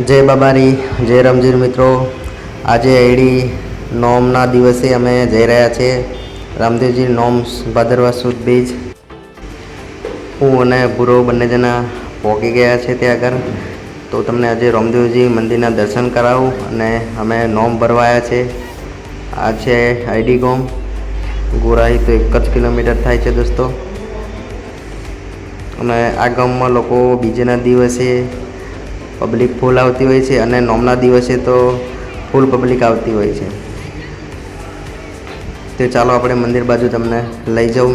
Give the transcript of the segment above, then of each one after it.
જય બાબારી, જય રામજીર મિત્રો. આજે એડી નોમના દિવસે અમે જઈ રહ્યા છીએ રામદેવજી નોમ્સ ભાદરવા સુદ બીજ. હું અને ભૂરો બંને જણા પહોંચી ગયા છે ત્યાં આગળ. તો તમને આજે રામદેવજી મંદિરના દર્શન કરાવું અને અમે નોમ ભરવાયા છે. આ છે આઈડી ગોમ. ગોરાઈ તો 1 જ કિલોમીટર થાય છે દોસ્તો. અને આ ગામમાં લોકો બીજેના દિવસે પબ્લિક ફૂલ આવતી હોય છે અને નોમના દિવસે તો ફૂલ પબ્લિક આવતી હોય છે. તો ચાલો આપણે મંદિર બાજુ તમને લઈ જાઉં.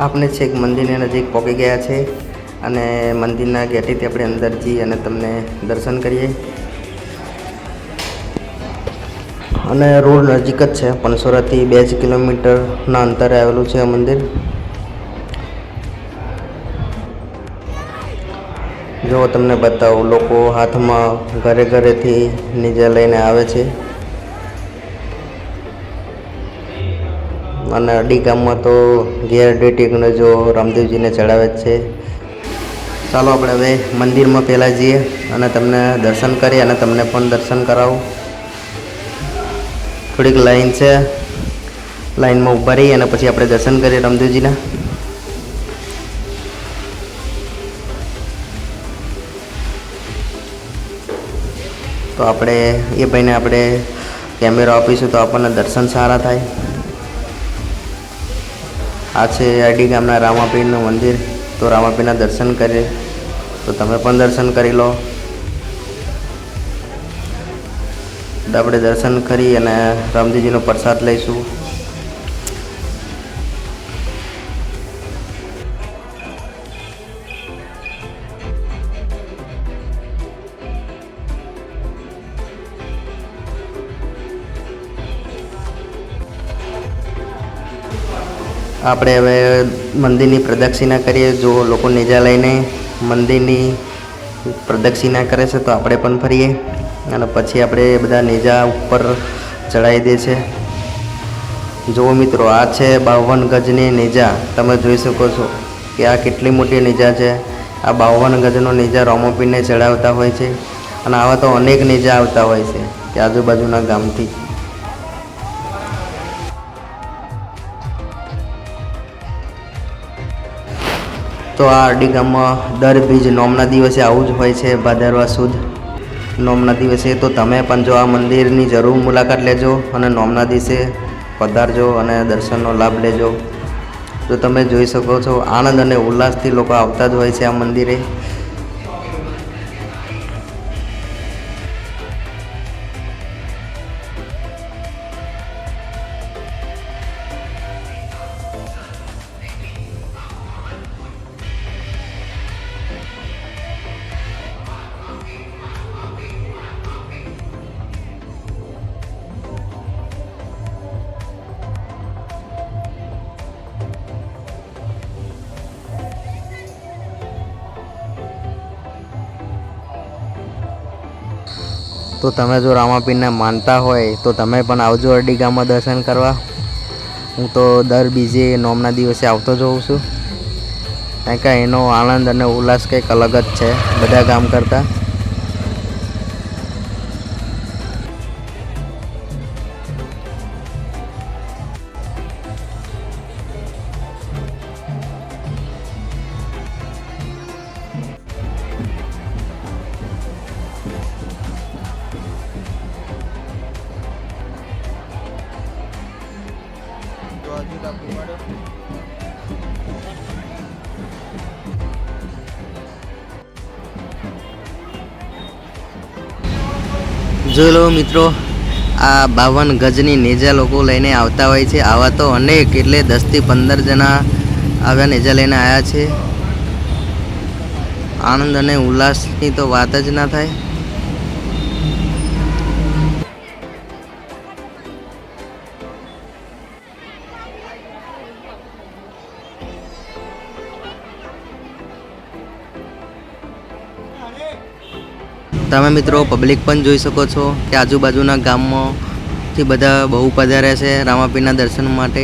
આપણે છેક મંદિરની નજીક પહોંચી ગયા છે અને મંદિરના ગેટેથી આપણે અંદર જઈએ અને તમને દર્શન કરીએ. અને રોડ નજીક જ છે, પનસોરાથી 2 કિલોમીટરના અંતરે આવેલું છે આ મંદિર. જો તમને બતાવું, લોકો હાથમાં ઘરે ઘરેથી નીચે લઈને આવે છે અને અડી ગામમાં તો ઘેર ડેટીને જો રામદેવજીને ચડાવે જ છે. ચાલો આપણે હવે મંદિરમાં પહેલાં જઈએ અને તમને દર્શન કરીએ અને તમને પણ દર્શન કરાવું. થોડીક લાઈન છે, લાઈનમાં ઊભા રહીએ અને પછી આપણે દર્શન કરીએ રામદેવજીના. તો આપણે એ ભાઈને આપણે કેમેરો આપીશું તો આપણને દર્શન સારા થાય. આ છે આડી ગામના રામાપીરનું મંદિર. તો રામાપીરના દર્શન કરીએ તો તમે પણ દર્શન કરી લો. આપણે દર્શન કરી અને રામદેવજીનો પ્રસાદ લઈશું. આપણે હવે મંદિરની પ્રદક્ષિણા કરીએ. જો લોકો નેજા લઈને મંદિરની પ્રદક્ષિણા કરે છે તો આપણે પણ ફરીએ અને પછી આપણે બધા નેજા ઉપર ચડાવી દે છે. જુઓ મિત્રો, આ છે 52 ગજની નેજા. તમે જોઈ શકો છો કે આ કેટલી મોટી નેજા છે. આ 52 ગજનો નેજા રામાપીરને ચડાવતા હોય છે અને આવા તો અનેક નેજા આવતા હોય છે કે આજુબાજુના ગામથી. તો આ અડી ગામમાં દર બીજ નોમના દિવસે આવું જ હોય છે, ભાદરવા સુદ નોમના દિવસે. તો તમે પણ જો આ મંદિરની જરૂર મુલાકાત લેજો અને નોમના દિવસે પધારજો અને દર્શનનો લાભ લેજો. તો તમે જોઈ શકો છો આનંદ અને ઉલ્લાસથી લોકો આવતા જ હોય છે આ મંદિરે. તો તમે જો રામાપીરને માનતા હોય તો તમે પણ આવજો અડી ગામમાં દર્શન કરવા. હું તો દર બીજે નોમના દિવસે આવતો જ હોઉં છું, કારણ કે એનો આનંદ અને ઉલ્લાસ કંઈક અલગ જ છે બધા ગામ કરતાં. જોઈ લો મિત્રો, આ 52 ગજની નેજા લોકો લઈને આવતા હોય છે. આવા તો અનેક, એટલે 10 થી 15 જણા આવ્યા નેજા લઈને આવ્યા છે. આનંદ અને ઉલ્લાસની તો વાત જ ના થાય. તમે મિત્રો પબ્લિક પણ જોઈ શકો છો કે આજુબાજુના ગામમાંથી બધા બહુ પધાર્યા છે રામાપીરના દર્શન માટે.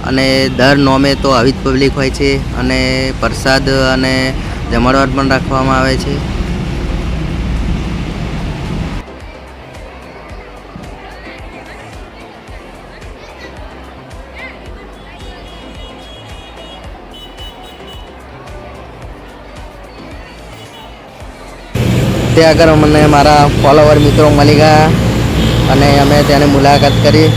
અને દર નોમે તો આવી જ પબ્લિક હોય છે અને પ્રસાદ અને જમણવાર પણ રાખવામાં આવે છે. ત્યાં આગળ મને મારા ફોલોવર મિત્રો મળી ગયા અને અમે ત્યાંની મુલાકાત કરી.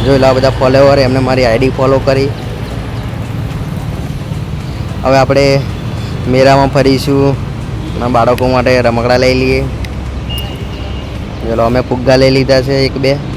જોઈ લો આ બધા ફોલોવર, એમને મારી આઈડી ફોલો કરી. હવે આપણે મેળામાં ફરીશું અને બાળકો માટે રમકડા લઈ લઈએ. ચલો અમે ફુગ્ગા લઈ લીધા છે 1-2.